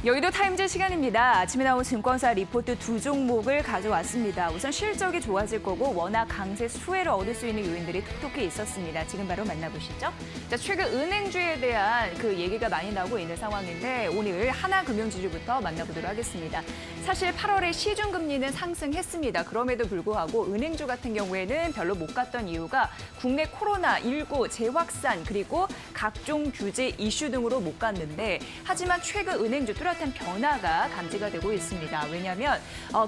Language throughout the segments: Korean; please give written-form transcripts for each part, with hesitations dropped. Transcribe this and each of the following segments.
여의도 타임즈 시간입니다. 아침에 나온 증권사 리포트 두 종목을 가져왔습니다. 우선 실적이 좋아질 거고 워낙 강세 수혜를 얻을 수 있는 요인들이 톡톡히 있었습니다. 지금 바로 만나보시죠. 자, 최근 은행주에 대한 그 얘기가 많이 나오고 있는 상황인데 오늘 하나금융지주부터 만나보도록 하겠습니다. 사실 8월에 시중금리는 상승했습니다. 그럼에도 불구하고 은행주 같은 경우에는 별로 못 갔던 이유가 국내 코로나19 재확산 그리고 각종 규제 이슈 등으로 못 갔는데 하지만 최근 은행주 뚜렷한 변화가 감지가 되고 있습니다. 왜냐하면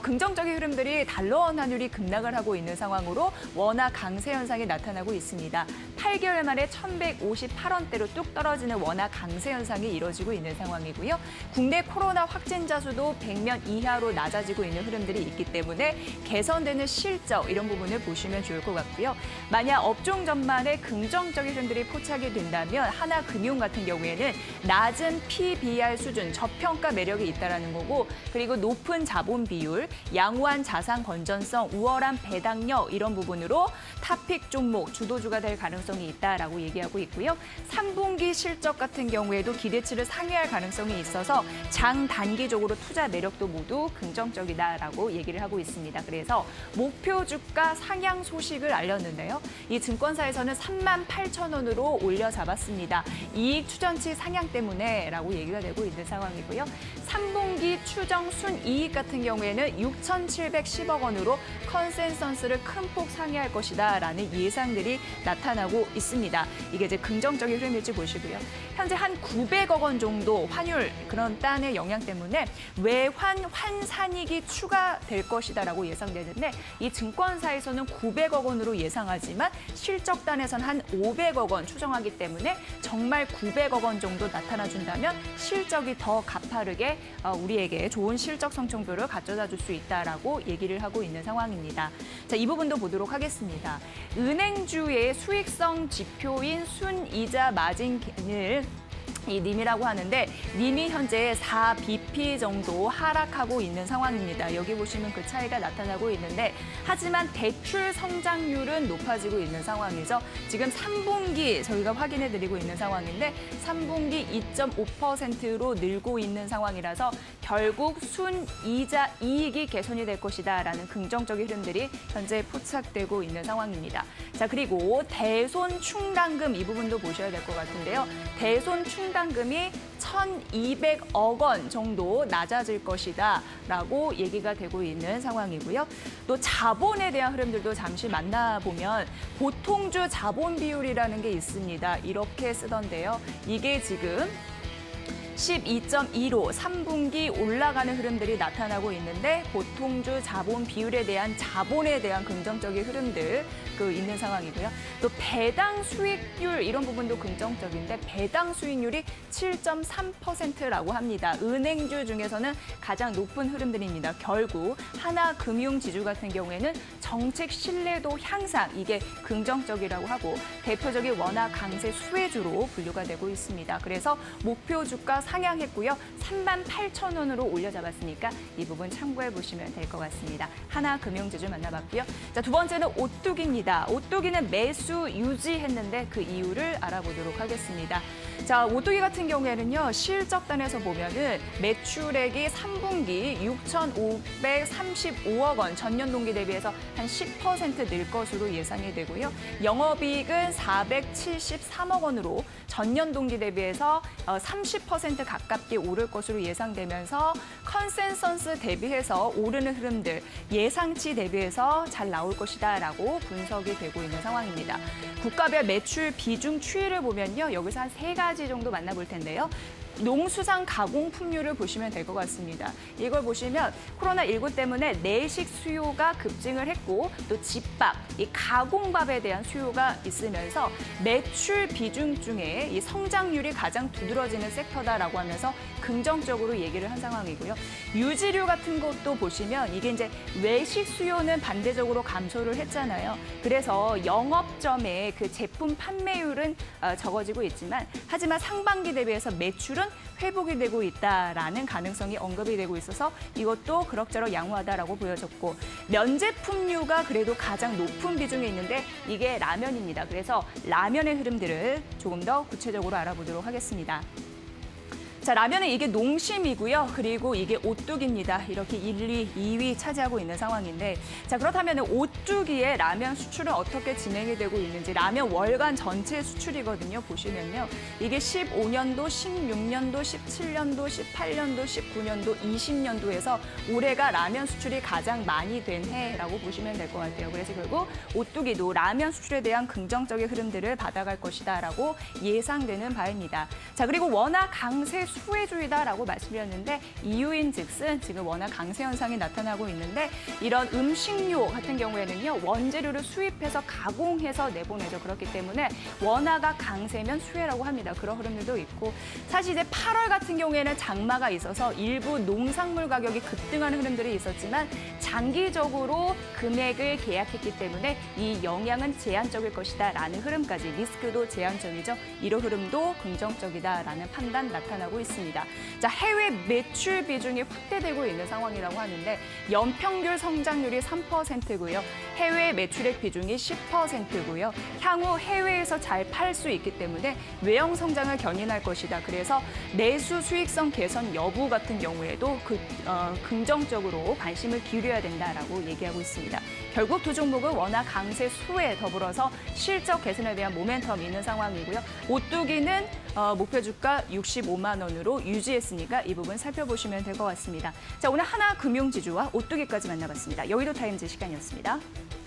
긍정적인 흐름들이 달러 원 환율이 급락을 하고 있는 상황으로 워낙 강세 현상이 나타나고 있습니다. 8개월 만에 1,158원대로 뚝 떨어지는 워낙 강세 현상이 이뤄지고 있는 상황이고요. 국내 코로나 확진자 수도 100명 이하로 낮아지고 있는 흐름들이 있기 때문에 개선되는 실적 이런 부분을 보시면 좋을 것 같고요. 만약 업종 전반에 긍정적인 흐름들이 포착이 된다면 하나금융 같은 경우에는 낮은 PBR 수준, 저평가 매력이 있다는 거고 그리고 높은 자본 비율, 양호한 자산 건전성, 우월한 배당력 이런 부분으로 탑픽 종목 주도주가 될 가능성이 있다라고 얘기하고 있고요. 3분기 실적 같은 경우에도 기대치를 상회할 가능성이 있어서 장 단기적으로 투자 매력도 모두 긍정적이다라고 얘기를 하고 있습니다. 그래서 목표 주가 상향 소식을 알렸는데요. 이 증권사에서는 38,000원으로 올려 잡았습니다. 이익 추정치 상향 때문에라고 얘기가 되고 있는 상황이고요. 3분기 추정 순이익 같은 경우에는 6,710억 원으로 컨센서스를 큰 폭 상회할 것이다라는 예상들이 나타나고 있습니다. 이게 이제 긍정적인 흐름일지 보시고요. 현재 한 900억 원 정도 환율 그런 딴의 영향 때문에 외환 환산익이 추가될 것이다라고 예상되는데 이 증권사에서는 900억 원으로 예상하지만 실적단에서는 한 500억 원 추정하기 때문에 정말 900억 원 정도 나타나준다면 실적이 더 가파르게 우리에게 좋은 실적 성청도를 가져다 줄 수 있다라고 얘기를 하고 있는 상황입니다. 자, 이 부분도 보도록 하겠습니다. 은행주의 수익성 지표인 순이자 마진을 이 님이라고 하는데 님이 현재 4bp 정도 하락하고 있는 상황입니다. 여기 보시면 그 차이가 나타나고 있는데 하지만 대출 성장률은 높아지고 있는 상황이죠. 지금 3분기 저희가 확인해드리고 있는 상황인데 3분기 2.5%로 늘고 있는 상황이라서 결국 순이자 이익이 개선이 될 것이다라는 긍정적인 흐름들이 현재 포착되고 있는 상황입니다. 자, 그리고 대손 충당금 이 부분도 보셔야 될 것 같은데요. 대손 충당금이 1,200억 원 정도 낮아질 것이다라고 얘기가 되고 있는 상황이고요. 또 자본에 대한 흐름들도 잠시 만나보면 보통주 자본 비율이라는 게 있습니다. 이렇게 쓰던데요. 이게 지금 12.2로 3분기 올라가는 흐름들이 나타나고 있는데 보통주 자본 비율에 대한 자본에 대한 긍정적인 흐름들 있는 상황이고요. 또 배당 수익률 이런 부분도 긍정적인데 배당 수익률이 7.3%라고 합니다. 은행주 중에서는 가장 높은 흐름들입니다. 결국 하나금융지주 같은 경우에는 정책 신뢰도 향상 이게 긍정적이라고 하고 대표적인 원화 강세 수혜주로 분류가 되고 있습니다. 그래서 목표 주가 상향했고요. 38,000원으로 올려잡았으니까 이 부분 참고해 보시면 될 것 같습니다. 하나금융지주 만나봤고요. 자, 두 번째는 오뚜기입니다. 오뚜기는 매수 유지했는데 그 이유를 알아보도록 하겠습니다. 자, 오뚜기 같은 경우에는요. 실적단에서 보면은 매출액이 3분기 6,535억 원 전년 동기 대비해서 한 10% 늘 것으로 예상이 되고요. 영업이익은 473억 원으로 전년 동기 대비해서 30% 가깝게 오를 것으로 예상되면서 컨센서스 대비해서 오르는 흐름들 예상치 대비해서 잘 나올 것이다라고 분석이 되고 있는 상황입니다. 국가별 매출 비중 추이를 보면요. 여기서 한 3가지 정도 만나볼 텐데요. 농수산 가공품류를 보시면 될 것 같습니다. 이걸 보시면 코로나19 때문에 내식 수요가 급증을 했고 또 집밥, 이 가공밥에 대한 수요가 있으면서 매출 비중 중에 이 성장률이 가장 두드러지는 섹터다라고 하면서 긍정적으로 얘기를 한 상황이고요. 유지류 같은 것도 보시면 이게 이제 외식 수요는 반대적으로 감소를 했잖아요. 그래서 영업점의 그 제품 판매율은 적어지고 있지만 하지만 상반기 대비해서 매출은 회복이 되고 있다라는 가능성이 언급이 되고 있어서 이것도 그럭저럭 양호하다라고 보여졌고 면제품류가 그래도 가장 높은 비중에 있는데 이게 라면입니다. 그래서 라면의 흐름들을 조금 더 구체적으로 알아보도록 하겠습니다. 자, 라면은 이게 농심이고요. 그리고 이게 오뚜기입니다. 이렇게 1위, 2위 차지하고 있는 상황인데, 자, 그렇다면 오뚜기의 라면 수출은 어떻게 진행이 되고 있는지, 라면 월간 전체 수출이거든요. 보시면요. 이게 15년도, 16년도, 17년도, 18년도, 19년도, 20년도에서 올해가 라면 수출이 가장 많이 된 해라고 보시면 될 것 같아요. 그래서 결국 오뚜기도 라면 수출에 대한 긍정적인 흐름들을 받아갈 것이다라고 예상되는 바입니다. 자, 그리고 워낙 강세 수혜주의다라고 말씀드렸는데 이유인즉슨 지금 워낙 강세 현상이 나타나고 있는데 이런 음식료 같은 경우에는요 원재료를 수입해서 가공해서 내보내죠. 그렇기 때문에 원화가 강세면 수혜라고 합니다. 그런 흐름들도 있고 사실 이제 8월 같은 경우에는 장마가 있어서 일부 농산물 가격이 급등하는 흐름들이 있었지만 장기적으로 금액을 계약했기 때문에 이 영향은 제한적일 것이다라는 흐름까지 리스크도 제한적이죠. 이런 흐름도 긍정적이다라는 판단 나타나고 있습니다. 자, 해외 매출 비중이 확대되고 있는 상황이라고 하는데 연평균 성장률이 3%고요. 해외 매출액 비중이 10%고요. 향후 해외에서 잘 팔 수 있기 때문에 외형 성장을 견인할 것이다. 그래서 내수 수익성 개선 여부 같은 경우에도 긍정적으로 관심을 기울여야 된다라고 얘기하고 있습니다. 결국 두 종목은 워낙 강세 수에 더불어서 실적 개선에 대한 모멘텀이 있는 상황이고요. 오뚜기는 목표 주가 65만 원으로 유지했으니까 이 부분 살펴보시면 될 것 같습니다. 자, 오늘 하나금융지주와 오뚜기까지 만나봤습니다. 여의도 타임즈 시간이었습니다.